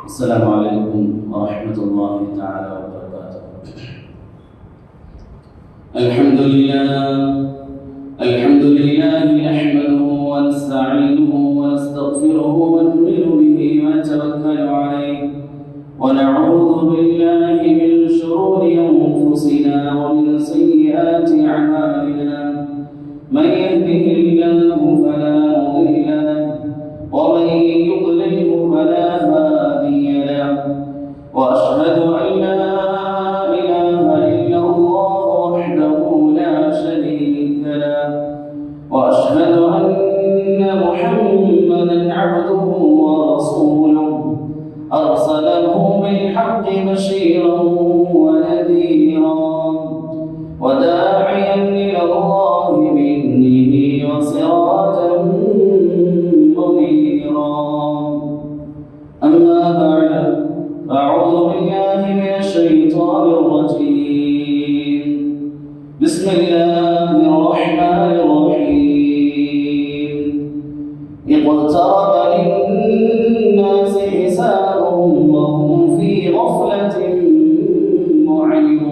السلام عليكم ورحمة الله تعالى وبركاته. الحمد لله نحمده ونستعينه ونستغفره ونؤمن به ونتوكل عليه ونعوذ بالله من شرور أنفسنا ومن سيئات أعمالنا. من يهده الله فلا مضل له ومن يضلله فلا هادي له وأشهد أن لا إله إلا الله وحده لا شريك له وأشهد أن محمدا عبده ورسوله أرسله بالحق بشيرا ونذيرا وداعيا إلى الله بإذنه وسراجا منيرا. أما بعد فأعوذ بالله من الشيطان الرجيم. بسم الله الرحمن الرحيم. اقترب للناس حسابهم وهم في غفلة معرضون.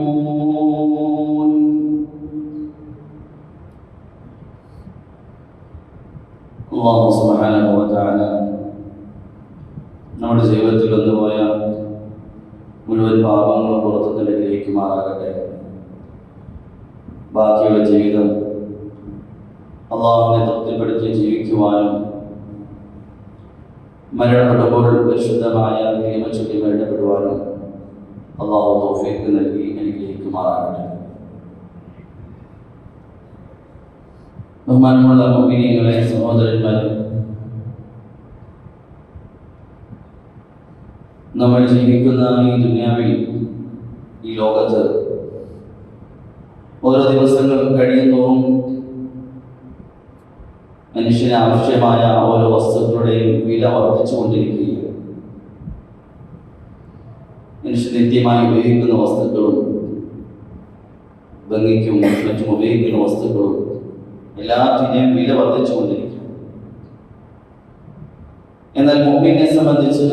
الله سبحانه وتعالى നമ്മുടെ ജീവിതത്തിൽ വന്നുപോയ മുഴുവൻ പാപങ്ങളും പുറത്തുനിന്ന് ഗ്രഹിക്കുമാറാകട്ടെ. ബാക്കിയുള്ള ജീവിതം അള്ളാഹുവിനെ തൃപ്തിപ്പെടുത്തി ജീവിക്കുവാനും മരണപ്പെടുമ്പോൾ പരിശുദ്ധമായ നിയമ ചൊല്ലി മരണപ്പെടുവാനും അള്ളാഹു തൗഫീഖ് നൽകി അനുഗ്രഹിക്കുമാറാകട്ടെ. ബഹുമാനമുള്ള മുഅ്മിനീങ്ങളെ, സഹോദരന്മാരെ, നമ്മൾ ജീവിക്കുന്ന ഈ ദുനിയാവിൽ, ഈ ലോകത്ത് ഓരോ ദിവസങ്ങൾ കഴിയുന്നോറും മനുഷ്യന് ആവശ്യമായ ഓരോ വസ്തുക്കളുടെയും വില വർദ്ധിച്ചുകൊണ്ടിരിക്കുകയാണ്. മനുഷ്യൻ നിത്യമായി ഉപയോഗിക്കുന്ന വസ്തുക്കളും ഭംഗിക്കും മറ്റും ഉപയോഗിക്കുന്ന വസ്തുക്കളും എല്ലാത്തിനെയും വില വർദ്ധിച്ചുകൊണ്ടിരിക്കും. എന്നാൽ മുഅ്മിനെ സംബന്ധിച്ച്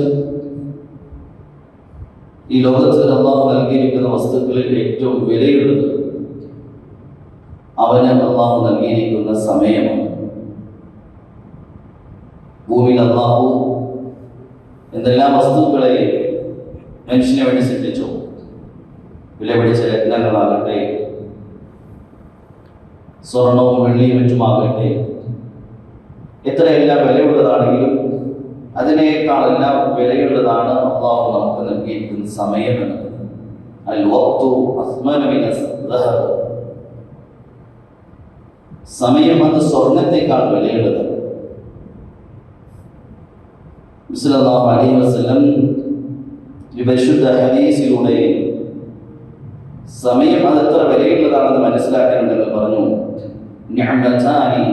ഈ ലോകത്ത് അള്ളാഹു നൽകിയിരിക്കുന്ന വസ്തുക്കളിൽ ഏറ്റവും വിലയുള്ളത് അവന് അള്ളാഹു നൽകിയിരിക്കുന്ന സമയമാണ്. ഭൂമിയിൽ അള്ളാഹു എന്തെല്ലാം വസ്തുക്കളെ മനുഷ്യനെ വേണ്ടി സൃഷ്ടിച്ചു, വില പിടിച്ച രത്നങ്ങളാകട്ടെ, സ്വർണവും വെള്ളിയും മറ്റുമാകട്ടെ, എത്രയെല്ലാം വിലയുള്ളതാണെങ്കിലും അതിനേക്കാളെല്ലാം വിലയുള്ളതാണ് അള്ളാഹു നമുക്ക് നൽകിയിരിക്കുന്ന സമയം എന്നത്. അൽ വഖ്തു അസ്മനു മിനസ് ദഹബ്. സമയം അത് സ്വർണത്തെക്കാൾ വിലയുള്ളതാണ്. സല്ലല്ലാഹു അലൈഹി വസല്ലം വിശുദ്ധ ഹദീസിലൂടെ സമയം അത് എത്ര വിലയുള്ളതാണെന്ന് മനസ്സിലാക്കാനുണ്ടെങ്കിൽ പറഞ്ഞു, നിഅമതാനി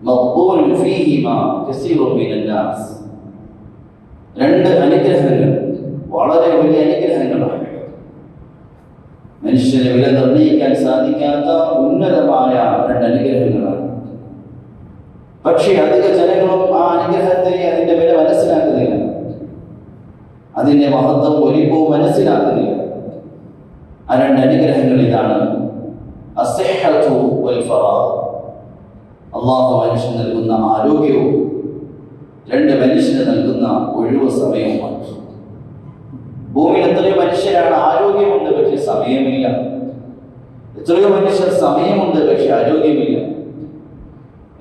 മഖ്ബൂലുൻ ഫീഹിമാ കസീറുൻ മിനൻ നാസ്. രണ്ട് അനുഗ്രഹങ്ങൾ, വളരെ വലിയ അനുഗ്രഹങ്ങളാണ്. മനുഷ്യന് വില നിർണ്ണയിക്കാൻ സാധിക്കാത്ത ഉന്നതമായ രണ്ട് അനുഗ്രഹങ്ങളാണ്. പക്ഷേ അധിക ജനങ്ങളും ആ അനുഗ്രഹത്തെ, അതിന്റെ വില മനസ്സിലാക്കുന്നില്ല, അതിന്റെ മഹത്വം ഒരിക്കലും മനസ്സിലാക്കുന്നില്ല. ആ രണ്ട് അനുഗ്രഹങ്ങൾ ഇതാണ്: അസ്സഹ്ഹതു വൽ ഫറാഗ്. അള്ളാഹു മനുഷ്യന് നൽകുന്ന ആരോഗ്യവും രണ്ട് മനുഷ്യന് നൽകുന്ന ഒഴിവ് സമയവുമാണ്. ഭൂമിയിൽ എത്രയോ മനുഷ്യരാണ് ആരോഗ്യമുണ്ട് പക്ഷെ സമയമില്ല. എത്രയോ മനുഷ്യർ സമയമുണ്ട് പക്ഷെ ആരോഗ്യമില്ല.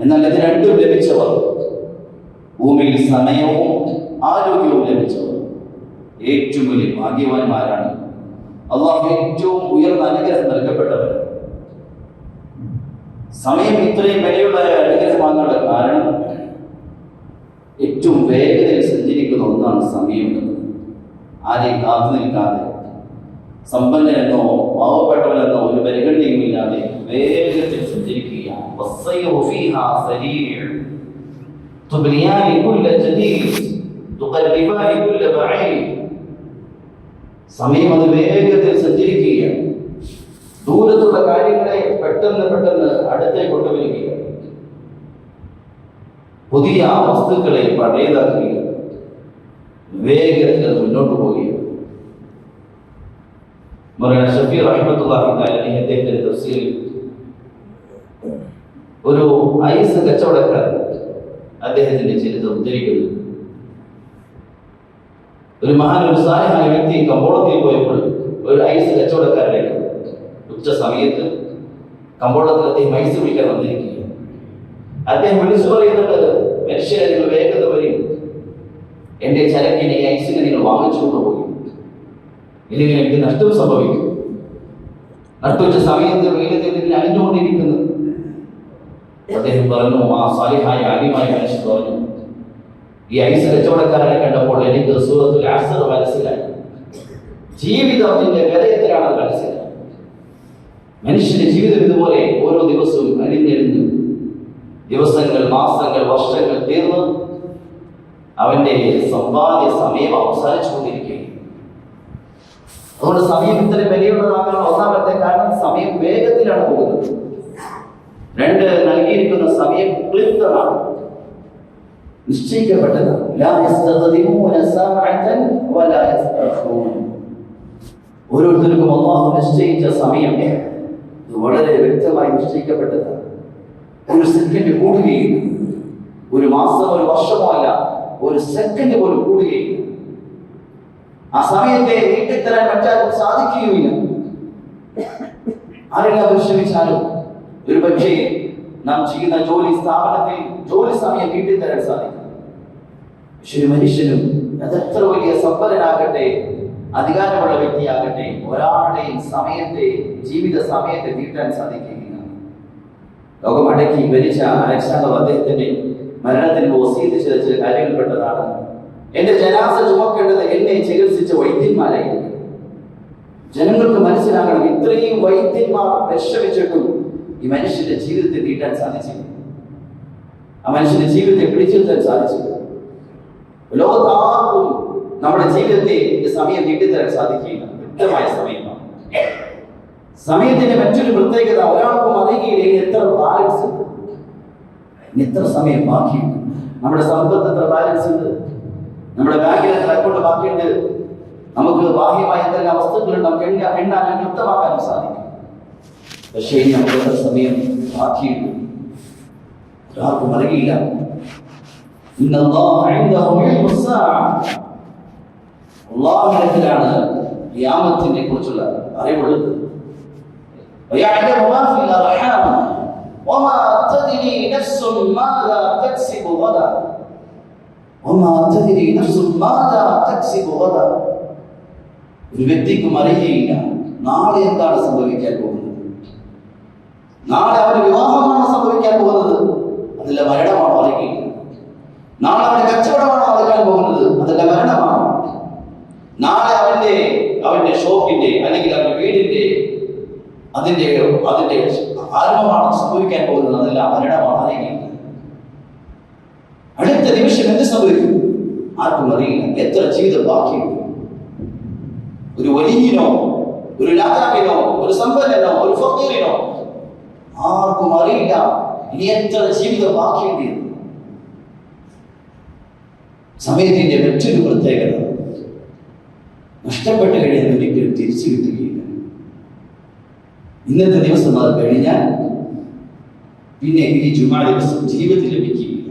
എന്നാൽ ഇത് രണ്ടും ലഭിച്ചവർ, ഭൂമിയിൽ സമയവും ആരോഗ്യവും ലഭിച്ചവർ ഏറ്റവും വലിയ ഭാഗ്യവാന്മാരാണ്. അള്ളാഹു ഏറ്റവും ഉയർന്ന അനുഗ്രഹം നൽകപ്പെട്ടവർ. സമയം ഇത്രയും വിലയുള്ള അനുഗ്രഹമാകാനുള്ള കാരണം ഏറ്റവും വേഗതയിൽ സഞ്ചരിക്കുന്ന ഒന്നാണ് സമയം എന്നത്. ആരെയും കാത്തു നിൽക്കാതെ, സമ്പന്നനെന്നോ പാവപ്പെട്ടവനെന്നോ ഒരു പരിഗണനയും ഇല്ലാതെ വേഗത്തിൽ സഞ്ചരിക്കുകയാണ്. സമയം അത് വേഗത്തിൽ സഞ്ചരിക്കുകയാണ്. ദൂരത്തുള്ള കാര്യങ്ങളെ പെട്ടെന്ന് അടുത്തേക്ക് കൊണ്ടുവരികയാണ്. പുതിയ വസ്തുക്കളെ പഴയതാക്കുകയാണ്. വേഗത്തിൽ അത് മുന്നോട്ട് പോവുകയാണ്. ഷഫീർ റഹ്മത്തുള്ളാഹി അലൈഹി അദ്ദേഹത്തിന്റെ തഫ്സീറിൽ ഒരു ഐസ് കച്ചവടക്കാരൻ അദ്ദേഹത്തിന്റെ ചരിത്രം ഉദ്ധരിക്കുന്നു. ഒരു സാലിഹായ വ്യക്തി കമ്പോളത്തിൽ പോയപ്പോൾ ഒരു ഐസ് കച്ചവടക്കാരനെ ഉച്ച സമയത്ത് കമ്പോളത്തിൽ അദ്ദേഹം ഐസ് പിടിക്കാൻ വന്നിരിക്കുകയാണ്. അദ്ദേഹം വിളിച്ചു പറയുന്നുണ്ട്, മനുഷ്യരെ നിങ്ങൾ വേഗത വരും, എന്റെ ചരക്കിനെ ഈ ഐസിനെ നിങ്ങൾ വാങ്ങിച്ചുകൊണ്ട് പോകും, ഇല്ലെങ്കിൽ എനിക്ക് നഷ്ടം സംഭവിക്കും. നട്ടുച്ച സമയത്ത് വെയിലത്തിൽ അണിഞ്ഞുകൊണ്ടിരിക്കുന്നു. അദ്ദേഹം പറഞ്ഞു, ആ സാലിഹായ ആലിമായ മനുഷ്യൻ പറഞ്ഞു, ഈ ഐസ് കച്ചവടക്കാരനെ കണ്ടപ്പോൾ എനിക്ക് സൂറത്തുൽ അസ്ർ മനസ്സിലായി. ജീവിതത്തിന്റെ വ്യതയത്തിലാണ് മനസ്സിലായി. മനുഷ്യന്റെ ജീവിതം ഇതുപോലെ ഓരോ ദിവസവും അലിഞ്ഞെരിഞ്ഞു, ദിവസങ്ങൾ, മാസങ്ങൾ, വർഷങ്ങൾ തീർന്ന് അവന്റെ സമ്പാദ്യ സമയം അവസാനിച്ചുകൊണ്ടിരിക്കുകയാണ്. അതുകൊണ്ട് സമയം ഇത്ര വിലയുള്ളതാകാനുള്ള ഒന്നാമത്തെ കാരണം സമയം വേഗത്തിലാണ് പോകുന്നത്. രണ്ട്, നൽകിയിരിക്കുന്ന സമയം ക്ലിപ്തമാണ്, നിശ്ചയിക്കപ്പെട്ടതാണ്. ഓരോരുത്തർക്കും അല്ലാഹു നിശ്ചയിച്ച സമയം വളരെ വ്യക്തമായി നിശ്ചയിക്കപ്പെട്ടതാണ്. ഒരു സെക്കൻഡ് കൂടുകയില്ല, ഒരു മാസം, ഒരു വർഷമോ അല്ല, ഒരു സെക്കൻഡ് പോലും കൂടുകയില്ല. ആ സമയത്തെ നീട്ടിത്തരാൻ പറ്റാൻ സാധിക്കുകയുമില്ല. ആരെല്ലാം പരിശ്രമിച്ചാലും ഒരു പക്ഷേ നാം ചെയ്യുന്ന ജോലി സ്ഥാപനത്തിൽ ജോലി സമയം നീട്ടിത്തരാൻ സാധിക്കും. പക്ഷെ ഒരു മനുഷ്യനും അതെത്ര വലിയ സമ്പന്നനാകട്ടെ, അധികാരമുള്ള വ്യക്തിയാകട്ടെ, ഒരാളുടെയും സമയത്തെ, ജീവിത സമയത്തെ നീട്ടാൻ സാധിക്കുകയില്ല. ലോകം അടക്കി ഭരിച്ച അലക്സാണ്ടർ അദ്ദേഹത്തിന്റെ മരണത്തിന് വസീയത്ത് ചെയ്ത ചില കാര്യങ്ങളിൽപ്പെട്ടതാണ്, എന്റെ ജനാസ ചുമക്കേണ്ടത് എന്നെ ചികിത്സിച്ച വൈദ്യന്മാരായിരിക്കും. ജനങ്ങൾക്ക് മനസ്സിലാക്കണം, ഇത്രയും വൈദ്യന്മാർ പരിശ്രമിച്ചിട്ടും ഈ മനുഷ്യന്റെ ജീവിതത്തെ നീട്ടാൻ സാധിച്ചില്ല, ആ മനുഷ്യന്റെ ജീവിതത്തെ പിടിച്ചെടുത്താൻ സാധിച്ചില്ല. ലോകത്താർക്കും നമ്മുടെ ജീവിതത്തെ സമയം നീട്ടിത്തരാൻ സാധിക്കില്ല. കൃത്യമായ സമയമാണ്. സമയത്തിന്റെ മറ്റൊരു പ്രത്യേകത, ഒരാൾക്കും അറിയുകയില്ല എത്ര ബാലൻസ് ഉണ്ട്, എത്ര സമയം ബാക്കിയുണ്ട്, നമ്മുടെ സമ്പത്ത് എത്ര ബാലൻസ് ഉണ്ട്, നമ്മുടെ ബാങ്കിൽ എത്ര അക്കൗണ്ട് ബാക്കിയുണ്ട്, നമുക്ക് ബാഹ്യമായ എന്തെല്ലാം വസ്തുക്കളുണ്ട്, നമുക്ക് എണ്ണാനും കൃത്യമാക്കാനും സാധിക്കും. പക്ഷേ നമുക്ക് എത്ര സമയം ബാക്കിയുണ്ട് ഒരാൾക്കും അറിയില്ല. അല്ലാഹുവിലാണ് ഖിയാമത്തിനെ കുറിച്ചുള്ള അറിവുള്ളത്. ويعلم ما في الأرحام وما تدري نفس ماذا تكسب غدا وما تدري نفس ماذا تكسب غدا. ഒരു വ്യക്തിക്കും അറിയുകയില്ല നാളെ എന്താണ് സംഭവിക്കാൻ പോകുന്നത്. നാളെ അവന് വിവാഹമാണ് സംഭവിക്കാൻ പോകുന്നത്, അതിലെ മരണമാണോ അറിയുകയില്ല. നാളെ അവന്റെ കച്ചവടമാണോ നടക്കാൻ പോകുന്നത്, അതിലെ മരണമാണ്. നാളെ അവന്റെ ഷോപ്പിന്റെ അല്ലെങ്കിൽ അവന്റെ വീടിന്റെ അതിന്റെ ആരംഭമാണ് സംഭവിക്കാൻ പോകുന്നത്, അതെല്ലാം മരണമാണ് അറിയുകയില്ല. അടുത്ത നിമിഷം എന്ത് സംഭവിക്കും ആർക്കും അറിയില്ല. എത്ര ജീവിതം ബാക്കിയുണ്ട്. ഒരു വലിയനോ, ഒരു രാജാവിനോ, ഒരു സമ്പന്നനോ, ഒരു ഫക്കീറിനോ ആർക്കും അറിയില്ല ഇനി എത്ര ജീവിതം ബാക്കിയുണ്ട്. സമയത്തിന്റെ മറ്റൊരു പ്രത്യേകത, നഷ്ടപ്പെട്ട് കഴിഞ്ഞാൽ ഒരിക്കലും തിരിച്ചു കിട്ടുകയില്ല. ഇന്നത്തെ ദിവസം അത് കഴിഞ്ഞാൽ പിന്നെ ഈ ജുമാ ദിവസം ജീവിതത്തിൽ ലഭിക്കുകയില്ല.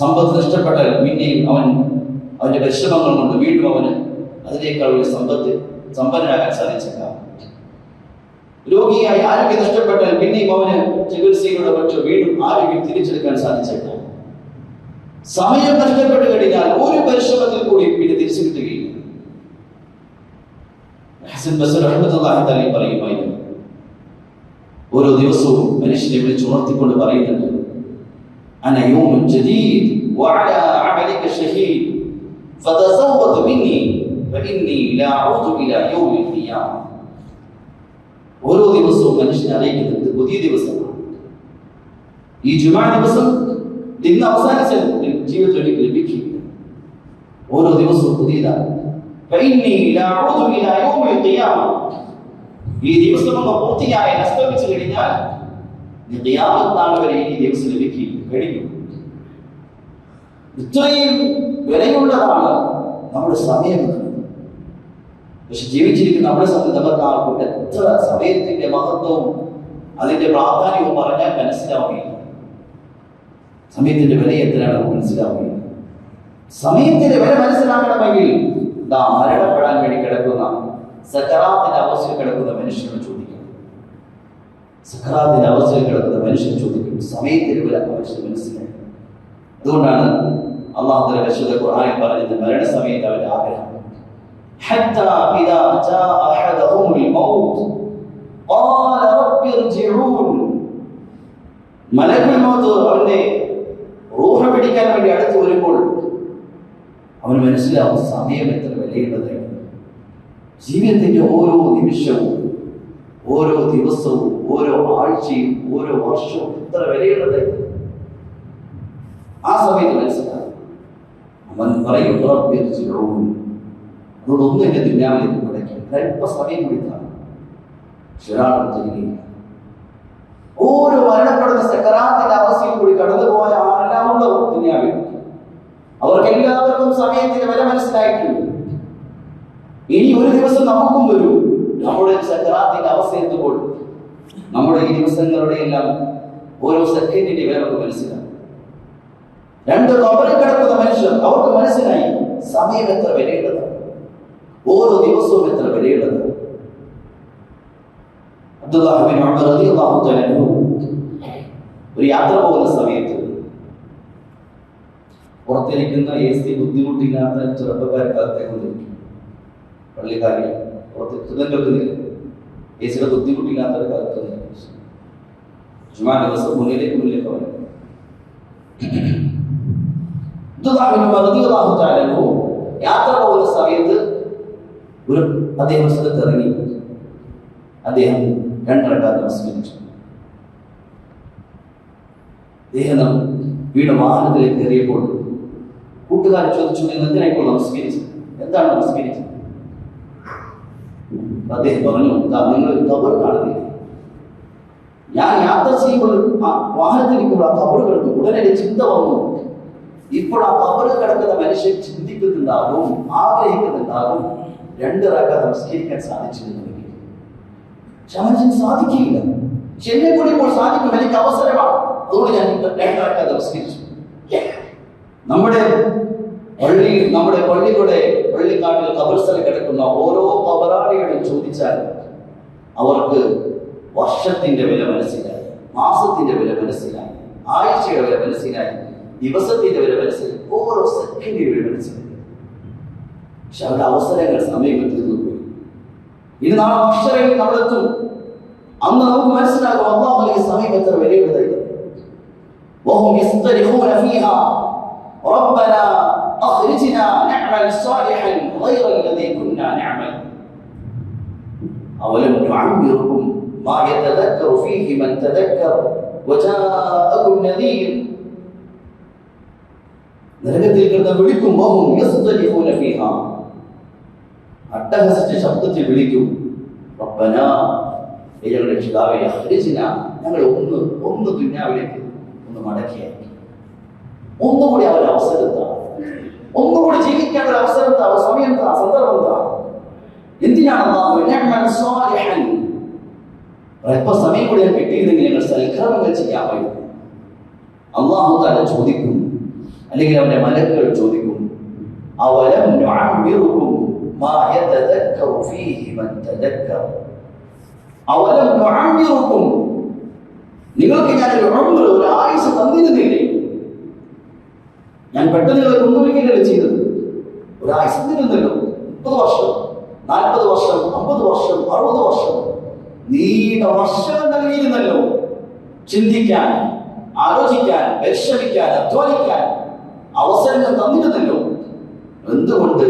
സമ്പത്ത് നഷ്ടപ്പെട്ടാൽ പിന്നെയും അവന്റെ പരിശ്രമങ്ങൾ കൊണ്ട് വീണ്ടും അവന് അതിനേക്കാൾ ഒരു സമ്പന്നനാകാൻ സാധിച്ചേക്കാം. രോഗിയായി ആരോഗ്യം നഷ്ടപ്പെട്ടാൽ പിന്നെയും അവന് ചികിത്സയിലൂടെ മറ്റോ വീണ്ടും ആരോഗ്യം തിരിച്ചെടുക്കാൻ സാധിച്ചേക്കാം. സമയം നഷ്ടപ്പെട്ടു കഴിഞ്ഞാൽ ഒരു പരിശ്രമത്തിൽ കൂടി പിന്നെ തിരിച്ചു കിട്ടുകയില്ല. ഹസൻ ബസ്രി റഹ്മത്തുള്ളാഹി തആല പറയുമായിരുന്നു, ഓരോ ദിവസവും മനുഷ്യനെ വിളിച്ചുണർത്തിക്കൊണ്ട് പറയുന്നുണ്ട്, അന യൗമുൻ ജദീദ് വഅലാ അമലിക ഷഹീദ് ഫതസവ്വത് മിന്നി ഫഇന്നി ലാ അഊദു ഇലാ യൗമിൽ ഖിയാമ. ഓരോ ദിവസവും മനുഷ്യനെ അറിയിക്കുന്നത് പുതിയ ദിവസമാണ്. ഈ ജുമാ ദിവസം ഇന്ന് അവസാനിച്ച ജീവിതത്തിൽ ഒരിക്കലും ലഭിക്കില്ല. ഓരോ ദിവസവും പുതിയതാണ്. ഈ ദിവസം പൂർത്തിയായ അസ്തമിച്ചു കഴിഞ്ഞാൽ ഖിയാമത്ത് നാൾ വരെ ഈ ദിവസം ലഭിക്കില്ല, കഴിഞ്ഞു. ഇത്രയും വിലയുള്ളതാണ് നമ്മുടെ സമയം. പക്ഷെ ജീവിച്ചിരിക്കുന്ന നമ്മളെ സംബന്ധിച്ച് നമുക്ക് ആർക്കും എത്ര സമയത്തിന്റെ മഹത്വവും അതിന്റെ പ്രാധാന്യവും പറഞ്ഞാൽ മനസ്സിലാവുകയില്ല. സമയത്തിന്റെ വില എത്രയാണ് നമുക്ക് മനസ്സിലാവുകയില്ല. സമയത്തിന്റെ വില മനസ്സിലാക്കണമെങ്കിൽ മരണപ്പെടാൻ വേണ്ടി കിടക്കുന്ന സക്കറാത്തിന്റെ അവസ്ഥയിൽ കിടക്കുന്ന മനുഷ്യനോട് ചോദിക്കണം. സക്കറാത്തിന്റെ അവസ്ഥയിൽ കിടക്കുന്ന മനുഷ്യൻ ചോദിക്കും, സമയത്തിന്റെ വില മനുഷ്യൻ മനസ്സിലായി. അതുകൊണ്ടാണ് അള്ളാഹു തആല പരിശുദ്ധ ഖുർആനിൽ പറഞ്ഞത് മരണസമയത്ത് അവന്റെ ആഗ്രഹം حتى إذا جاء أحدهم الموت قال رب ارجعون. മലക്കുൽ മൗത്ത് അവന്റെ റൂഹ് പിടിക്കാൻ വേണ്ടി അടുത്ത് വരുമ്പോൾ അവന് മനസ്സിലാവും സമയം എത്ര വിലയുള്ളതായിരുന്നു. ജീവിതത്തിന്റെ ഓരോ നിമിഷവും ഓരോ ദിവസവും ഓരോ ആഴ്ചയും ഓരോ വർഷവും എത്ര വിലയുള്ളതായിരുന്നു. ആ സമയത്ത് മനസ്സിലാവും. അവൻ പറയും റബ്ബി ർജിഊൻ, അതുകൊണ്ടൊന്നും എന്റെ ദുനിയാവിലേക്ക് മുടക്കി അല്പ സമയം കൊടുത്താണ്. ഒരാളും ഓരോ മരണപ്പെടുന്ന സക്കറാത്തിന്റെ അവസ്ഥയിൽ കൂടി കടന്നുപോയ ആരെല്ലാമുണ്ടോ ദുനിയാവിൽ, അവർക്കെല്ലാവർക്കും സമയത്തിന്റെ വില മനസ്സിലായിട്ടുണ്ട്. ഇനി ഒരു ദിവസം നമുക്കും വരും. നമ്മുടെ സക്കറാത്തിന്റെ അവസ്ഥ എത്തുമ്പോൾ നമ്മുടെ ഈ ദിവസങ്ങളുടെ എല്ലാം ഓരോ സെക്കൻഡിന്റെ വില നമുക്ക് മനസ്സിലാവും. രണ്ട് കബറിൽ കിടക്കുന്ന മനുഷ്യർ, അവർക്ക് മനസ്സിലായി സമയം എത്ര വിലയുള്ളത്, ഓരോ ദിവസവും എത്ര വിലയുള്ളത്. അബ്ദുല്ലാഹ് ബിൻ ഉമർ റളിയല്ലാഹു തആല അൻഹു ഒരു യാത്ര പോകുന്ന സമയത്ത് പുറത്തിരിക്കുന്ന AC ബുദ്ധിമുട്ടില്ലാത്ത ചെറുപ്പക്കാരെ കാത്തേക്കൊണ്ടിരിക്കും. പള്ളിക്കാരിൽ പുറത്ത് കേൾക്കുന്നില്ല, AC ബുദ്ധിമുട്ടില്ലാത്തവർ കാത്തുന്നില്ല. ജുമാ ദിവസം മുന്നിലേക്ക് വരും. അബ്ദുല്ലാഹ് ബിൻ ഉമർ റളിയല്ലാഹു തആല അൻഹു യാത്ര പോകുന്ന സമയത്ത് അദ്ദേഹം സ്ഥലത്ത് ഇറങ്ങി. അദ്ദേഹം 2 റക്അത്ത് നമസ്കരിച്ചു. അദ്ദേഹം വീട് വാഹനത്തിലേക്ക് കയറിയപ്പോൾ കൂട്ടുകാരൻ ചോദിച്ചു, എന്തിനായിപ്പോൾ നമസ്കരിച്ചു, എന്താണ് നമസ്കരിച്ചത്? അദ്ദേഹം പറഞ്ഞു, നിങ്ങൾ ഖബർ കാണുന്നില്ല. ഞാൻ യാത്ര ചെയ്യുമ്പോൾ വാഹനത്തിരിക്കുമ്പോൾ ആ ഖബർ കണ്ടു. ഉടനെ ചിന്ത വന്നു, ഇപ്പോൾ ആ ഖബറിൽ കിടക്കുന്ന മനുഷ്യൻ ചിന്തിക്കുന്നുണ്ടാകും, ആഗ്രഹിക്കുന്നുണ്ടാകും 2 റക്അത്ത് നമസ്കരിക്കാൻ സാധിച്ചിരുന്നെങ്കിൽ. പക്ഷെ മനുഷ്യൻ സാധിക്കില്ല. എന്നെ കൂടി ഇപ്പോൾ സാധിക്കും, എനിക്ക് അവസരമാണ്, അതുകൊണ്ട് ഞാൻ 2 റക്അത്ത് നമസ്കരിച്ചു. നമ്മുടെ പള്ളിയുടെ പള്ളിക്കാട്ടിൽ ഖബർസ്ഥലം കിടക്കുന്ന ഓരോ ഖബറാളികളും ചോദിച്ചാൽ അവർക്ക് വർഷത്തിന്റെ വില മനസ്സിലായി, മാസത്തിന്റെ വില മനസ്സിലായി, ആഴ്ചയുടെ വില മനസ്സിലായി, ദിവസത്തിന്റെ വില മനസ്സിലായി, ഓരോ സെക്കൻഡിന്റെ വില മനസ്സിലായി. പക്ഷെ അവരുടെ അവസരങ്ങൾ സമയം തീർന്നു പോയി. ഇനി നാളെ അക്ഷരങ്ങളിൽ നമ്മളെത്തും. അന്ന് നമുക്ക് മനസ്സിലാകും അല്ലാഹു ഈ സമയം എത്ര വിലയുള്ളതായിരുന്നു. വഹും യസ്തരിഖൂന ഫീഹാ റബ്ബനാ അഖ്രിജ്നാ നഅമൽ സാലിഹൻ ഗൈറ അല്ലദീ കുന്നാ നഅമൽ അവലം നുഅമ്മിറുകും മാ യതദക്കറു ഫീഹി മൻ തദക്കർ വജാഅകും നദീർ. നരകത്തിൽ കിടന്ന് വിളിക്കും, വഹും യസ്തരിഖൂന ഫീഹാ, അട്ടഹസിച്ച ശബ്ദത്തിൽ വിളിക്കും, റബ്ബനാ, ഞങ്ങളുടെ രക്ഷിതാവേ, അഖ്രിജ്നാ, ഞങ്ങൾ ഒന്ന് ദുനിയാവിലേക്ക് ഒന്ന് മടക്കിയാക്കി, ഒന്നുകൂടി അവർ അവസരത്താ, ഒന്നുകൂടി ജീവിക്കാൻ ഒരു അവസരത്താ, ഒരു സമയത്താ, സന്ദർഭത്താ. എന്തിനാണ് എപ്പോ സമയം കൂടി കിട്ടിയിരുന്നെങ്കിൽ ഞങ്ങൾ സൽക്കർമ്മങ്ങൾ ചെയ്യാമായിരുന്നു. അല്ലാഹു തആല ചോദിക്കും, അല്ലെങ്കിൽ അവന്റെ മലക്കുകൾ ചോദിക്കും, അവലം നുഅമ്മിറുകും മാ യതദക്കറു ഫീഹി മൻ തദക്കർ. അവലം നുഅമ്മിറുകും, നിങ്ങൾക്ക് ഞാൻ ഒരു ആയുസ് തന്നിരുന്നില്ലേ? ഞാൻ പെട്ടെന്ന് നിങ്ങളെ കൊണ്ടുവരികയല്ലേ ചെയ്തത്. ഒരു ആയുസ് തന്നിരുന്നല്ലോ. 30 വർഷം, 40 വർഷം, 50 വർഷം, 60 വർഷം, നീണ്ട വർഷങ്ങൾ നൽകിയിരുന്നല്ലോ ചിന്തിക്കാൻ, ആലോചിക്കാൻ, പരിശ്രമിക്കാൻ, അധ്വാനിക്കാൻ അവസരങ്ങൾ തന്നിരുന്നല്ലോ. എന്തുകൊണ്ട്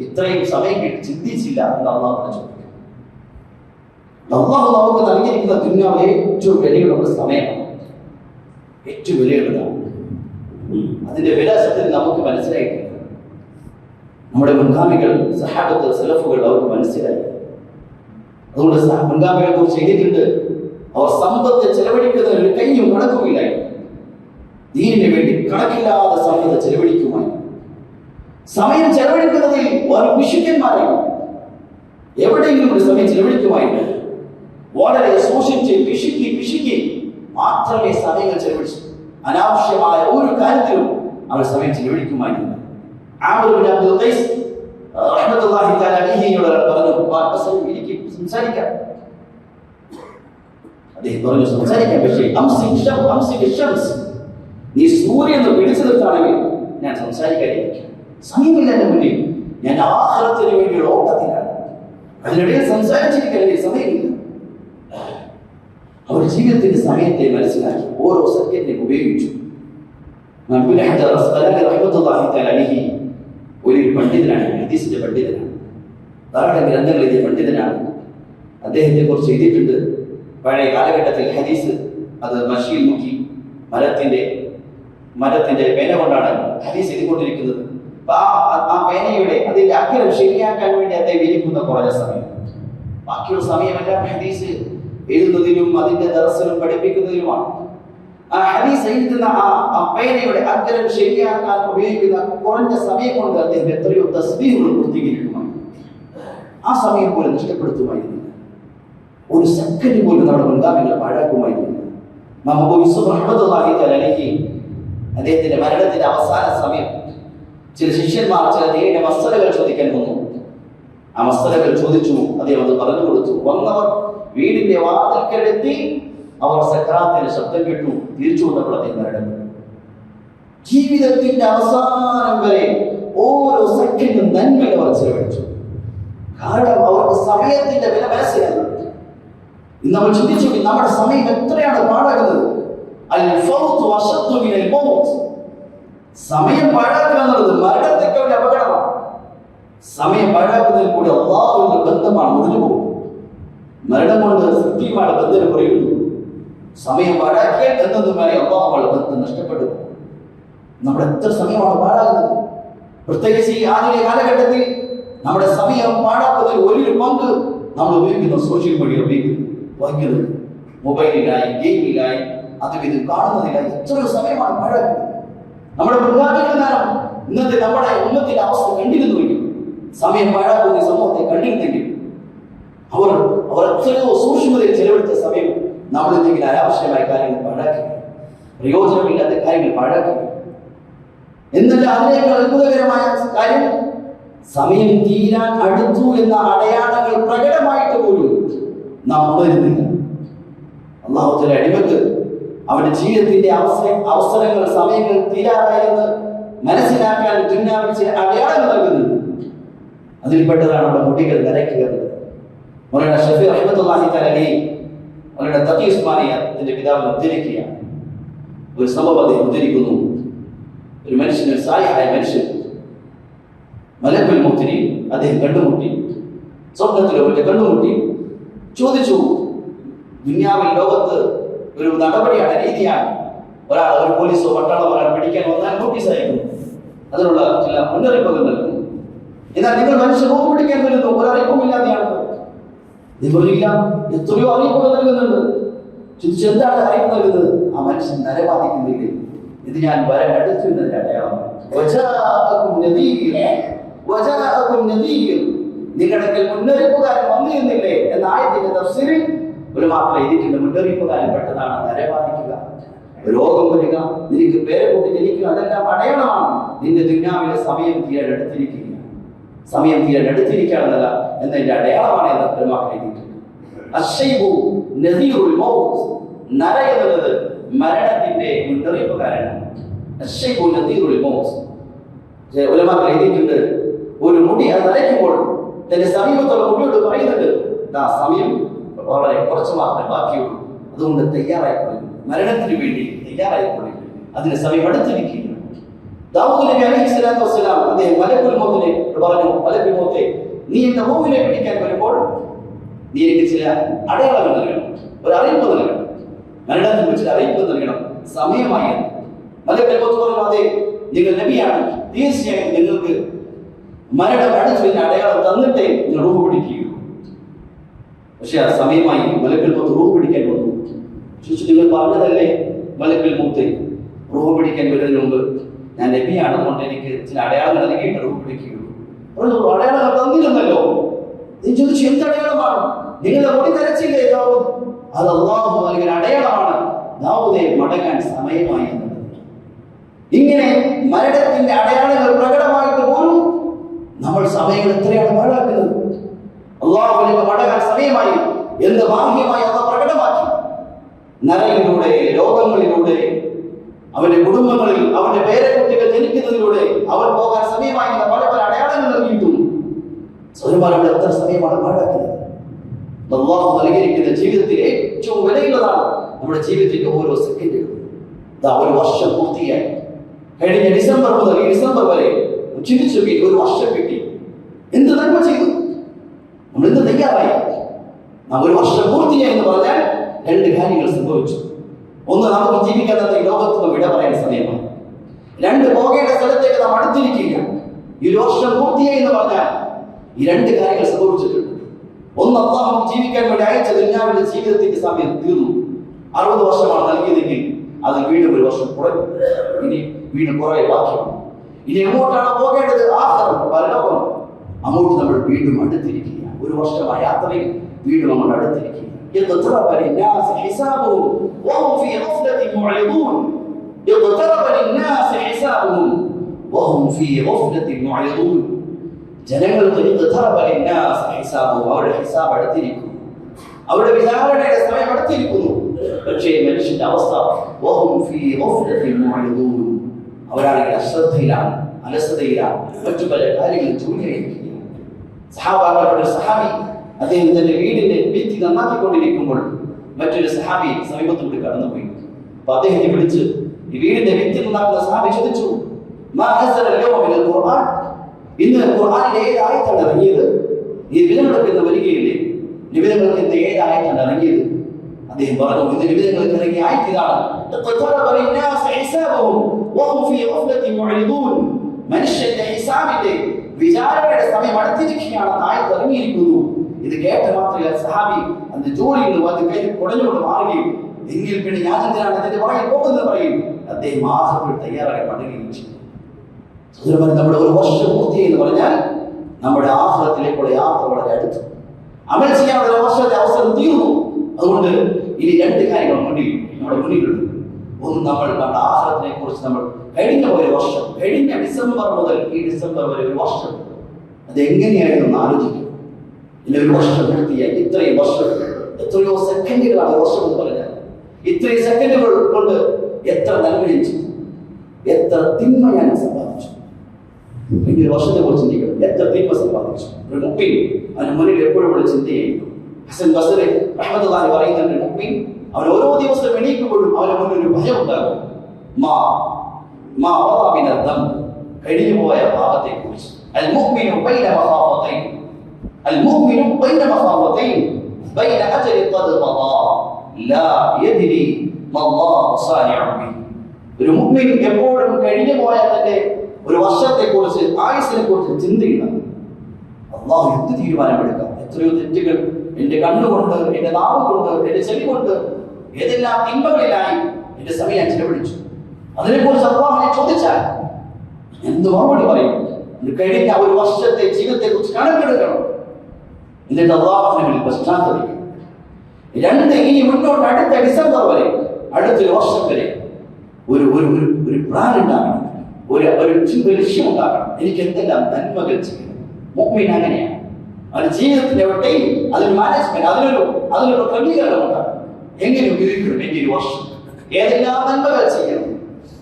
ഇത്രയും സമയം കിട്ടി ചിന്തിച്ചില്ല എന്ന് അള്ളാഹു ചോദിക്കും. അള്ളാഹു നമുക്ക് നൽകിയിരിക്കുന്ന ദുനിയാവിലെ ഏറ്റവും വിലയുള്ള സമയമാണ്, ഏറ്റവും വിലയുള്ളതാണ്. അതിന്റെ വിലാസത്തിൽ നമുക്ക് മനസ്സിലായിട്ടില്ല. നമ്മുടെ മുൻഗാമികൾ, സഹാബത്ത്, സലഫുകൾ അവർക്ക് മനസ്സിലായി. അതുകൊണ്ട് മുൻഗാമികളെ കുറിച്ച് എഴുതിയിട്ടുണ്ട്, അവർ സമ്പത്ത് ചെലവഴിക്കുന്നതിന് കയ്യും കണക്കുമില്ലായി. ദീനിന് വേണ്ടി കണക്കില്ലാതെ സമ്പത്ത് ചെലവഴിക്കുമായി. സമയം ചെലവഴിക്കുന്നതിൽ ഒരു പിശുക്കന്മാരാണ്. എവിടെയെങ്കിലും ഒരു സമയം ചെലവഴിക്കുമായിരുന്നു. വളരെ സൂക്ഷിച്ച് പിശുക്കി മാത്രമേ സമയങ്ങൾ ചെലവഴിച്ചു. അനാവശ്യമായ ഒരു കാര്യത്തിലും അവർ സമയം ചെലവഴിക്കുമായിരുന്നു. ആമിർ ഇബ്നു അബ്ദുൽ ഖൈസ് റഹ്മത്തുള്ളാഹി തആല അലൈഹിയോട് പറഞ്ഞു, എനിക്ക് സംസാരിക്കാം. അദ്ദേഹം പറഞ്ഞു, സംസാരിക്കാം, പക്ഷേ നീ സൂര്യനെ പിടിച്ചു നിർത്താണെങ്കിൽ ഞാൻ സംസാരിക്കാതിരിക്കും. സമയമില്ല എന്റെ മുന്നിൽ, ഞാൻ ആഖിറത്തിന് വേണ്ടിയുള്ള ഓട്ടത്തിലാണ്. അതിനിടയിൽ സംസാരിച്ചിരിക്കലേ സമയമില്ല. അവർ ജീവിതത്തിന്റെ സമയത്തെ മനസ്സിലാക്കി ഓരോ സെക്കൻഡിലും ഉപയോഗിച്ചു. ഒരു പണ്ഡിതനാണ്, ഹദീസിന്റെ പണ്ഡിതനാണ്, ധാരാളം ഗ്രന്ഥങ്ങൾ എഴുതിയ പണ്ഡിതനാണ്. അദ്ദേഹത്തെ കുറിച്ച് എഴുതിയിട്ടുണ്ട്. പഴയ കാലഘട്ടത്തിൽ ഹദീസ് അത് മഷിയിൽ മുക്കി മരത്തിന്റെ പേന കൊണ്ടാണ് ഹദീസ് എഴുതിക്കൊണ്ടിരിക്കുന്നത്. ആ പേനയുടെ അതിന്റെ അക്ഷരം ശരിയാക്കാൻ വേണ്ടി അദ്ദേഹം വിരിക്കുന്ന കുറഞ്ഞ സമയം. ബാക്കിയുള്ള സമയമെല്ലാം ഹദീസ് എഴുതുന്നതിലും അതിന്റെ ദർസിലും പഠിപ്പിക്കുന്നതിലുമാണ്. ആ ഹദീസ് എഴുതുന്ന ആ പേനയുടെ അക്ഷരം ശരിയാക്കാൻ ഉപയോഗിക്കുന്ന കുറഞ്ഞ സമയം കൊണ്ട് അദ്ദേഹം എത്രയോ തസ്ബീഹുകൾ പൂർത്തീകരിക്കുമായി. ആ സമയം പോലും നഷ്ടപ്പെടുത്തുമായിരുന്നില്ല. ഒരു സെക്കൻഡ് പോലും നമ്മുടെ മുൻഗാമികൾ പാഴാക്കുമായിരുന്നില്ല. അദ്ദേഹത്തിന്റെ മരണത്തിന്റെ അവസാന സമയം ചില ശിഷ്യന്മാർ ചില നേരിയ മസ്തലകൾ ചോദിക്കാൻ വന്നു. ആ മസ്തലകൾ ചോദിച്ചു, അദ്ദേഹം അത് പറഞ്ഞു കൊടുത്തു. വന്നവർ വീടിന്റെ വാതിൽക്കലെത്തി. അവർ സക്രാത്തിന്റെ ശബ്ദം കേട്ടു. തിരിച്ചു വന്നപ്പോൾ അദ്ദേഹം മരണപ്പെട്ടു. ജീവിതത്തിന്റെ അവസാനം വരെ ഓരോ സെക്കൻഡും നന്മയിൽ അവർ ചെലവഴിച്ചു. കാരണം അവർക്ക് സമയത്തിന്റെ വില മനസ്സിലായി. ഇന്ന് നമ്മൾ ചിന്തിച്ചു, നമ്മുടെ സമയം എത്രയാണ് പാഴാകുന്നത്. സമയം പാഴാക്കുക എന്നുള്ളത് മരണത്തെക്കാൾ അപകടമാണ്. സമയം പാഴാക്കുന്നതിൽ കൂടി അല്ലാഹുവിന്റെ ബന്ധമാണ് മുറിഞ്ഞു പോകും. മരണം കൊണ്ട് സത്യമായ ബന്ധം കുറയുന്നു. സമയം പാഴാക്കിയാൽ എന്നതുമായി അല്ലാഹുവുമായി ബന്ധം നഷ്ടപ്പെടും. നമ്മുടെ എത്ര സമയമാണ് പാഴാകുന്നത്. പ്രത്യേകിച്ച് ഈ ആധുനിക കാലഘട്ടത്തിൽ നമ്മുടെ സമയം പാഴാക്കുന്നതിൽ വലിയൊരു പങ്ക് നമ്മൾ ഉപയോഗിക്കുന്ന സോഷ്യൽ മീഡിയ ഉപയോഗിക്കുന്നത്, മൊബൈലിലായി, ഗെയിമിലായി, അതും ഇത് കാണുന്നതിലായി എത്രയോ സമയമാണ് പാഴാക്കുന്നത്. നമ്മുടെ മുൻഗാമികൾ ഇന്നത്തെ നമ്മുടെ ഉമ്മത്തിന്റെ അവസ്ഥ കണ്ടിരുന്നുവെങ്കിൽ, സമയം പാഴാക്കുന്ന സമൂഹത്തെ കണ്ടിരുന്നെങ്കിൽ, അവർ എത്രയോ സൂക്ഷ്മതയിൽ ചെലവഴിച്ച സമയം നമ്മൾ എന്തെങ്കിലും അനാവശ്യമായ കാര്യങ്ങൾ പാഴാക്കി, പ്രയോജനമില്ലാത്ത കാര്യങ്ങൾ പാഴാക്കി. എന്നല്ല അതിനേക്കാൾ അത്ഭുതകരമായ കാര്യം, സമയം തീരാൻ അടുത്തു എന്ന അടയാളങ്ങൾ പ്രകടമായിട്ട് പോലും നാം ഉണരുന്നില്ല. അല്ലാഹുവിന്റെ അടിമക്ക് അവന്റെ ജീവിതത്തിന്റെ അവസരങ്ങൾ സമയങ്ങൾ തീരാറായെന്ന് മനസ്സിലാക്കാൻ ദുനിയാവിൽ ചില അടയാളങ്ങൾ നൽകുന്നുണ്ട്. അതിൽപ്പെട്ടതാണ് നമ്മുടെ മുടികൾ നരയ്ക്കുക. മൗലാന ഷഫീ റഹ്മത്തുള്ളാഹി തആല അലൈഹി മൗലാന തഖി ഉസ്മാനിയ അതിന്റെ പിതാവിനെ ഉദ്ധരിക്കുകയാണ്. ഒരു സംഭവം അദ്ദേഹം ഉദ്ധരിക്കുന്നു. ഒരു മനുഷ്യൻ, ഒരു സാലിഹായ മനുഷ്യൻ മലക്കുൽ മൗത്തിനെ അദ്ദേഹം കണ്ടുമുട്ടി. സ്വർഗ്ഗത്തിൽ അവരുടെ കണ്ടുമുട്ടി. ചോദിച്ചു, ദുനിയാവിൽ ലോകത്ത് ഒരു നടപടിയാണ്, രീതിയാണ്, ഒരു പോലീസോ പട്ടാളോ ഒരാൾ പിടിക്കാൻ വന്നാൽ നോട്ടീസ് അയക്കും, അതിനുള്ള ചില മുന്നറിയിപ്പുകൾ നൽകുന്നു. എന്നാൽ നിങ്ങൾ മനുഷ്യർ റൂഹ് പിടിക്കാൻ വരുന്നു, ഒരറിയിപ്പുമില്ലാതെയാണ്. നിങ്ങളില്ല, എത്രയോ അറിയിപ്പുകൾ നൽകുന്നുണ്ട്. എന്താണ് അറിയിപ്പ് നൽകുന്നത്? ആ മനുഷ്യൻ നരബാധിക്കുന്നില്ലേ, ഇത് ഞാൻ വരാൻ അടുത്തു എന്നതിന്റെ അടയാളമാണ്. നിങ്ങളുടെ മുന്നറിയിപ്പുകാരൻ വന്നിരുന്നില്ലേ എന്ന ആയത്തിന്റെ തഫ്സീറിൽ ഒരു മാത്രം എഴുതിയിട്ടുണ്ട്. മുന്നറിയിപ്പുകാരൻ പെട്ടതാണ് നരബാധിക്കുക, രോഗം വരിക, നിനക്ക് പേരക്കുട്ടി ജനിക്കുക, അതെല്ലാം അടയാളമാണ്. നിന്റെ ദുനിയാവിലെ സമയം തീരാൻ അടുത്തിരിക്കുകയാണ്. സമയം തീരാൻ അടുത്തിരിക്കുകയാണെന്നല്ല എന്നതിന്റെ അടയാളമാണ് എന്ന് പെരുമാക്കൾ എഴുതിയിട്ടുണ്ട്. നര എന്നുള്ളത് മരണത്തിന്റെ മുന്നറിയിപ്പുകാരനാണ്. ഉലമാക്കൾ എഴുതിയിട്ടുണ്ട്, ഒരു മുടി അത് നരയ്ക്കുമ്പോൾ തന്റെ സമീപത്തുള്ള മുടിയോട് പറയുന്നുണ്ട്, സമയം വളരെ കുറച്ച് മാത്രമേ ബാക്കിയുള്ളൂ, അതുകൊണ്ട് തയ്യാറായിക്കൊള്ളും, മരണത്തിന് വേണ്ടി തയ്യാറായിക്കൊള്ളും, അതിന് സമയം അടുത്തിരിക്കുകയാണ്. ദാവൂദ് നബി അലൈഹിസ്സലാത്തു വസ്സലാം അദ്ദേഹം മലക്കുൽ മൗത്തിനെ പറഞ്ഞു, മലക്കുൽ മൗത്തേ, നീ എന്റെ റൂഹിനെ പിടിക്കാൻ വരുമ്പോൾ നീ എനിക്ക് ചില അടയാളങ്ങൾ നൽകണം, ഒരു അറിയിപ്പ് നൽകണം, മരണത്തെ കുറിച്ച് അറിയിപ്പ് നൽകണം, സമയമായി. മലക്കുൽ മൗത്ത് പറഞ്ഞു, അതെ, നിങ്ങൾ നബിയാണ്, തീർച്ചയായും നിങ്ങൾക്ക് മരണം അടുത്ത് അടയാളം തന്നിട്ടേ നിങ്ങൾ റൂഹ് പിടിക്കുക. പക്ഷെ ആ സമയമായി. മലക്കുൽ മൗത്ത് റൂഹ് പിടിക്കാൻ വന്നു. ചോദിച്ചു, നിങ്ങൾ പറഞ്ഞതല്ലേ മലക്കുൽ മൗത്ത് റൂഹ് പിടിക്കാൻ വരുന്നതിന് മുമ്പ് ഞാൻ നബിയാണ്, അതുകൊണ്ട് എനിക്ക് ചില അടയാളങ്ങൾ നൽകിയിട്ട് റൂഹ് പിടിക്കുകയുള്ളൂ. അടയാളങ്ങൾ തന്നിരുന്നല്ലോ. നീ ചോദിച്ചു എന്ത് അടയാളമാണ്? നിങ്ങളുടെ മുടി നരച്ചില്ലേ ദാവൂദ്? അത് അല്ലാഹു നൽകിയ അടയാളമാണ്. ദാവൂദെ മടങ്ങാൻ സമയമായി എന്നുള്ളത്. ഇങ്ങനെ മരണത്തിന്റെ അടയാളങ്ങൾ പ്രകടമായിട്ട് പോലും നമ്മൾ സമയങ്ങൾ എത്രയാണ് പാഴാക്കുന്നത്. അല്ലാഹുവിലേക്ക് മടങ്ങാൻ സമയമായി എന്ന് ബാഹ്യമായി അത് പ്രകടമാക്കി. നരയിലൂടെ, രോഗങ്ങളിലൂടെ, അവന്റെ കുടുംബങ്ങളിൽ അവന്റെ പേരക്കുട്ടികൾ ജനിക്കുന്നതിലൂടെ അവൻ പോകാൻ സമയമായി പല പല അടയാളങ്ങൾ നൽകിയിട്ടും സൗരമാനവിടെ എത്ര സമയമാണ് പാഴാക്കുന്നത്. അല്ലാഹു നൽകിയിരിക്കുന്ന ജീവിതത്തിൽ ഏറ്റവും വിലയുള്ളതാണ് നമ്മുടെ ജീവിതത്തിന്റെ ഓരോ സെക്കൻഡുകളും. ഒരു വർഷം പൂർത്തിയായി. കഴിഞ്ഞ ഡിസംബർ മുതൽ ഈ ഡിസംബർ വരെ ചിന്തിച്ചു നോക്കി, ഒരു വർഷം കിട്ടി. എന്ത് നന്മ ചെയ്തു? നമ്മൾ എന്ത് തയ്യാറായി? നാം ഒരു വർഷം പൂർത്തിയായി എന്ന് പറഞ്ഞാൽ രണ്ട് കാര്യങ്ങൾ സംഭവിച്ചു. ഒന്ന്, നമുക്ക് ജീവിക്കാൻ ഈ ലോകത്ത് വിട പറയാൻ സമയമാണ്. രണ്ട്, പോകേണ്ട സ്ഥലത്തേക്ക് നാം അടുത്തിരിക്കുക. ഈ ഒരു വർഷം പൂർത്തിയായി എന്ന് പറഞ്ഞാൽ ഈ രണ്ട് കാര്യങ്ങൾ സംഭവിച്ചിട്ടുണ്ട്. ഒന്ന്, അല്ലാഹു ജീവിക്കാൻ വേണ്ടി അയച്ച ദുനിയാവിന്റെ ജീവിതത്തിന്റെ സമയം തീർന്നു. 60 വർഷമാണ് നൽകിയതെങ്കിൽ അത് വീണ്ടും ഒരു വർഷം കുറഞ്ഞു. ഇനി വീണ്ടും കുറെ ബാക്കിയാണ്. ഇനി എങ്ങോട്ടാണ് പോകേണ്ടത്? ആഖിറം, പരലോകം. അങ്ങോട്ട് നമ്മൾ വീണ്ടും അടുത്തിരിക്കുക. ഒരു വർഷം ആ യാത്രയിൽ വീണ്ടും നമ്മൾ അടുത്തിരിക്കുക. اقترب للناس حسابهم وهم في غفلة معرضون. اقترب للناس حسابهم وهم في غفلة معرضون. ജനങ്ങൾക്ക് اقترب للناس حسابهم, അവരുടെ ഹിസാബ് അടുത്തിരിക്കുന്നു, അവരുടെ വിചാരണയുടെ സമയം അടുത്തിരിക്കുന്നു. പക്ഷേ മനുഷ്യന്റെ അവസ്ഥ وهم في غفلة معرضون. അവരാണെങ്കിൽ അശ്രദ്ധയിലാണ്, അലസതയിലാണ്, മറ്റു പല കാര്യങ്ങളും ജോലിയായിരിക്കുകയാണ്. സഹാബാക്കളുടെ സഹാബി അദ്ദേഹം തന്റെ വീടിന്റെ ഭിത്തി നന്നാക്കിക്കൊണ്ടിരിക്കുമ്പോൾ മറ്റൊരു സഹാബി സമീപത്തോട് കടന്നുപോയി. അപ്പൊ അദ്ദേഹത്തെ വിളിച്ച് ഈ വീടിന്റെ ഭിത്തി നന്നാക്കുന്ന സഹാബി ചോദിച്ചു, ഇന്ന് ഖുർആനിൽ ഏത് ആയത്താണ് ഇറങ്ങിയത്? ഈ നിബിധങ്ങൾക്ക് വരികയില്ലേ? നിബിധങ്ങൾക്ക് ഏത് ആയത്താണ് ഇറങ്ങിയത്? അദ്ദേഹം പറഞ്ഞു, ഇത് നിബിധങ്ങൾക്ക് ഇറങ്ങിയ ആയത്ത് ഇതാണ്. മനുഷ്യന്റെ ഹിസാബിന്റെ വിചാരണയുടെ സമയം അടുത്തിരിക്കുകയാണ്, ആയത്ത് ഇറങ്ങിയിരിക്കുന്നു. ഇത് കേട്ട മാത്രമല്ല സഹാബി അന്ന് ജോലിയിൽ നിന്ന് അത് കൈ കുടഞ്ഞുകൊണ്ട് മാറുകയും എങ്കിൽ പിന്നെ ഞാൻ എന്തിനാണ് ഇതിന്റെ പുറകെ പോകുന്നത് പറയും. അദ്ദേഹം ആഹ്റത്തിൽ തയ്യാറായി മടങ്ങുകയും ചെയ്തു. നമ്മുടെ ഒരു വർഷം പൂർത്തിയായി എന്ന് പറഞ്ഞാൽ നമ്മുടെ ആഹ്റത്തിലേക്കുള്ള യാത്ര വളരെ അടുത്തു. അമൽ ചെയ്യാനുള്ള ഒരു വർഷത്തെ അവസരം തീർന്നു. അതുകൊണ്ട് ഇനി രണ്ട് കാര്യങ്ങൾ നമ്മുടെ മുന്നിലുണ്ട്. ഒന്ന്, നമ്മുടെ ആഹ്റത്തിനെ കുറിച്ച് നമ്മൾ കഴിഞ്ഞ ഒരു വർഷം, കഴിഞ്ഞ ഡിസംബർ മുതൽ ഈ ഡിസംബർ വരെ ഒരു വർഷം അത് എങ്ങനെയായിരുന്നു എന്ന് ആലോചിക്കും. ഇനി ഒരു വർഷം പൂർത്തിയായി. ഇത്രയും വർഷം, എത്രയോ സെക്കൻഡുകളാണ് വർഷം എന്ന് പറഞ്ഞാൽ. ഇത്രയും സെക്കൻഡുകൾ കൊണ്ട് എത്ര നന്മ ചെയ്തു, എത്ര തിന്മ ഞാൻ സമ്പാദിച്ചു. ഇനി ഒരു വർഷത്തെ കുറിച്ച് ചിന്തിക്കണം. എത്ര തിന്മ സമ്പാദിച്ചു. ഒരു മുപ്പിൻ അവന് മുന്നിൽ എപ്പോഴും ചിന്തയായിരുന്നു. ഹസൻ ബസ്രി റഹ്മത്തുള്ളാഹി പറയുന്നുണ്ട്, മുപ്പിൻ അവൻ ഓരോ ദിവസവും എണീക്കുമ്പോഴും അവന് മുന്നിൽ ഒരു ഭയം ഉണ്ടാകും. കഴിഞ്ഞു പോയ പാപത്തെ കുറിച്ച്. അൽ മുഅ്മിനു ബൈന മഖാഫതൈൻ, അൽ മുഅ്മിനു ബൈന മഖാഫതൈൻ ബൈന അജ്രി ഖദ് ഖദാ ലാ യദ്രി മല്ലാഹു സാനിഉ ബി. ഒരു മുഅ്മിൻ എപ്പോഴും കഴിഞ്ഞു പോയ തന്റെ ഒരു വർഷത്തെ കുറിച്ച്, ആയുസ്സിനെ കുറിച്ച് ചിന്തയില്ല. അല്ലാഹു എന്ത് തീരുമാനമെടുക്കാം? എത്രയോ തെറ്റുകൾ എന്റെ കണ്ണുകൊണ്ട്, എന്റെ നാവ് കൊണ്ട്, എന്റെ ചെവി കൊണ്ട്, ഏതെല്ലാം തിന്മകളിലായി എന്റെ സമയം ചെലവഴിച്ചു. അതിനെക്കുറിച്ച് അല്ലാഹുവിനെ ചോദിച്ചാൽ എന്ത് മറുപടി പറയും? കഴിഞ്ഞ ഒരു വർഷത്തെ ജീവിതത്തെ കുറിച്ച് കണക്കെടുക്കണം. എന്നിട്ട് അല്ലാഹുവിനെ പശ്ചാത്തലിക്കും. രണ്ട്, ഇനി മുന്നോട്ട് അടുത്ത ഡിസംബർ വരെ, അടുത്തൊരു വർഷം വരെ ഒരു പ്ലാൻ ഉണ്ടാകണം, ഒരു ലക്ഷ്യം ഉണ്ടാകണം. എനിക്ക് എന്തെല്ലാം നന്മകൾ ചെയ്യണം. മുഅ്മിൻ അങ്ങനെയാണ്. അത് ജീവിതത്തിന്റെ എവിടെയും അതിന് മാനേജ്മെന്റ്, അതിനൊരു ക്രമീകരണം ഉണ്ടാകും. എങ്ങനെ ഉപയോഗിക്കണം എന്റെ ഒരു വർഷം, ഏതെല്ലാം നന്മകൾ ചെയ്യണം.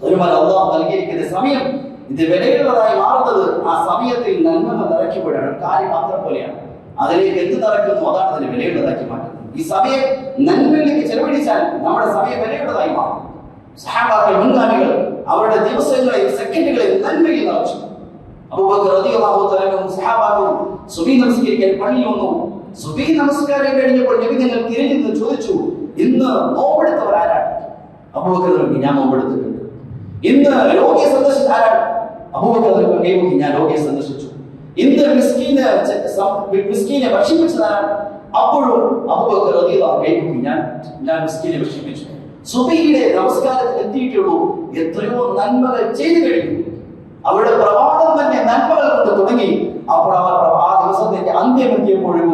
ഒരുപാട് അല്ലാഹു നൽകിയിരിക്കുന്ന സമയം ഇത് വിലയുള്ളതായി മാറുന്നത് ആ സമയത്തിൽ നന്മകൾ നിറയ്ക്കപ്പെടുകയാണ്. കാര്യം മാത്രം പോലെയാണ്. അതിലേക്ക് എന്ത് നിറയ്ക്കുന്നു അതാണ് അതിനെ വിലയുള്ളതാക്കി മാറ്റുന്നത്. ഈ സമയം നന്മയിലേക്ക് ചെലവഴിച്ചാൽ നമ്മുടെ സമയം വിലയുള്ളതായി മാറും. സഹാബാക്കൾ, മുൻഗാമികൾ അവരുടെ ദിവസങ്ങളെയും സെക്കൻഡുകളെയും നന്മയിൽ നിറച്ചു. അബൂബക്കർ റളിയല്ലാഹു തആല സഹാബാക്കളും സുബഹി നമസ്കരിക്കാൻ പള്ളിയിൽ വന്നു. സുബഹി നമസ്കാരം കഴിഞ്ഞപ്പോൾ നബി തങ്ങൾ തിരിഞ്ഞു നിന്ന് ചോദിച്ചു, ഇന്ന് നോമ്പെടുത്തവർ ആരാണ്? അബൂബക്കർ പറഞ്ഞു, ഞാൻ നോമ്പെടുത്തിട്ടുണ്ട്. ഇന്ന് രോഗിയെ സന്ദർശിച്ച ആരാണ്? അബൂബക്കർ പറഞ്ഞു, ഞാൻ രോഗിയെ സന്ദർശിച്ചു. ഇന്ന് മിസ്കീനെ ഭക്ഷിപ്പിച്ചതാണ്. അപ്പോഴും അബൂബക്കർ റളിയല്ലാഹു അൻഹു ഞാൻ മിസ്കീനെ ഭക്ഷിപ്പിച്ചു. സുബഹിയുടെ നമസ്കാരത്തിൽ എത്തിയിട്ടുള്ളൂ, എത്രയോ നന്മകൾ ചെയ്തു കഴിഞ്ഞു. അവരുടെ പ്രഭാതം തന്നെ നന്മകൾ കൊണ്ട് തുടങ്ങി. അപ്പോൾ അവർ ആ ദിവസത്തിന്റെ അന്ത്യം എത്തിയപ്പോഴും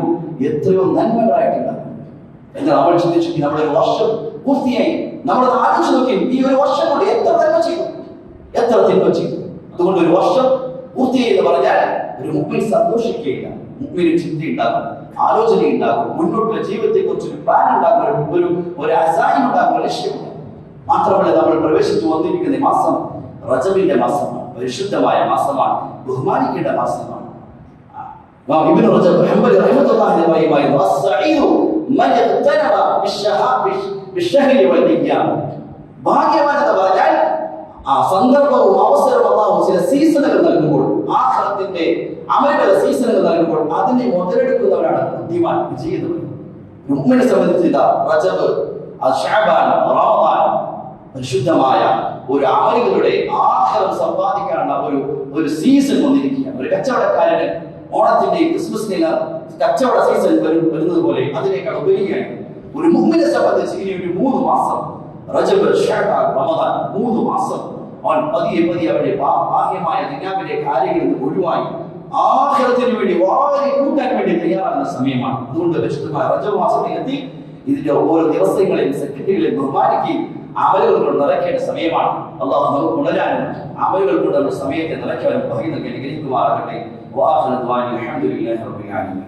എത്രയോ നന്മകളായിട്ടുണ്ടാകും. എന്നാൽ നമ്മൾ ചിന്തിച്ചു, നമ്മുടെ ഒരു വർഷം പൂർത്തിയായി. നമ്മൾ ആലോചിച്ച് നോക്കി, ഈ ഒരു വർഷം കൊണ്ട് എത്ര നന്മ ചെയ്തു, എത്ര തിന്മ ചെയ്തു. അതുകൊണ്ട് ഒരു വർഷം പൂർത്തിയായി എന്ന് പറഞ്ഞാൽ ഒരു മുമ്പിൽ സന്തോഷിക്കുകയില്ല, മുമ്പിൽ ചിന്തയുണ്ടാകും, ആലോചനയുണ്ടാകും, മുന്നോട്ടുള്ള ജീവിതത്തെ കുറിച്ച് ഒരു പ്ലാൻ ഉണ്ടാകും, ഒരു അസൈൻ ഉണ്ടാകും, ലക്ഷ്യമുണ്ട്. മാത്രമല്ല, നമ്മൾ പ്രവേശിച്ചു വന്നിരിക്കുന്ന മാസം റജബിന്റെ മാസമാണ്, പരിശുദ്ധമായ മാസമാണ്, ബഹുമാനിക്കേണ്ട മാസമാണ്. ഇബ്നു റജബ് ഹംബലി റഹിമത്തുള്ളാഹി അലൈഹി പറയുന്നു, അസ്സഈദു മൻ ഇഖ്തനബ ബിശ്ശഹരി വൽ അയ്യാം. ഭാഗ്യവാൻ എന്ന് പറഞ്ഞാൽ ആ സന്ദർഭവും അവസരവും അല്ലാഹു ചില സീസണുകൾ നൽകുമ്പോൾ, ആഖിറത്തിന്റെ അമലുകളുടെ സീസണുകൾ നൽകുമ്പോൾ അതിനെ മുതലെടുക്കുന്നവരാണ് ബുദ്ധിമാൻ, വിജയിതവൻ. മുഅ്മിനെ സംബന്ധിച്ച് റജബ്, ശഅബാൻ, റമദാൻ പരിശുദ്ധമായ ഒരു അമലുകളുടെ ആഖിറം സമ്പാദിക്കാനുള്ള ഒരു സീസൺ വന്നിരിക്കുക. ഒരു കച്ചവടക്കാരന് ഓണത്തിന്റെയും ക്രിസ്മസിന്റെ കച്ചവട സീസൺ വരുന്നത് പോലെ അതിനേക്കാൾ ഉപരിയായി ഒരു മുഅ്മിനെ സംബന്ധിച്ച് ഇനി ഒരു 3 മാസം, റജബ്, ശഅബാൻ, റമദാൻ, 3 മാസം അവൻ പതിയെ അവന്റെ ബാഹ്യമായ ദുനിയാവിലെ കാര്യങ്ങളിൽ നിന്ന് ഒഴിവായി ആഖിറത്തിന് വേണ്ടി വാരി കൂട്ടാൻ വേണ്ടി തയ്യാറാകുന്ന സമയമാണ്. അതുകൊണ്ട് പരിശുദ്ധമായ റജബ് മാസത്തിലെത്തി ഇതിന്റെ ഓരോ ദിവസങ്ങളെയും സെക്രട്ടറികളെ ബഹുമാനിക്കുകയും അമലുകൾ കൊണ്ട് നിറയ്ക്കേണ്ട സമയമാണ്. അള്ളാഹു നമുക്ക് ഉണരാനും അമലുകൾ കൊണ്ട് നമ്മുടെ സമയത്തെ നിറയ്ക്കാനും ഭാഗ്യം നൽകി അനുഗ്രഹിക്കുമാറാകട്ടെ. വാഹിറു ദുആഇ അൽഹംദുലില്ലാഹി റബ്ബിൽ ആലമീൻ.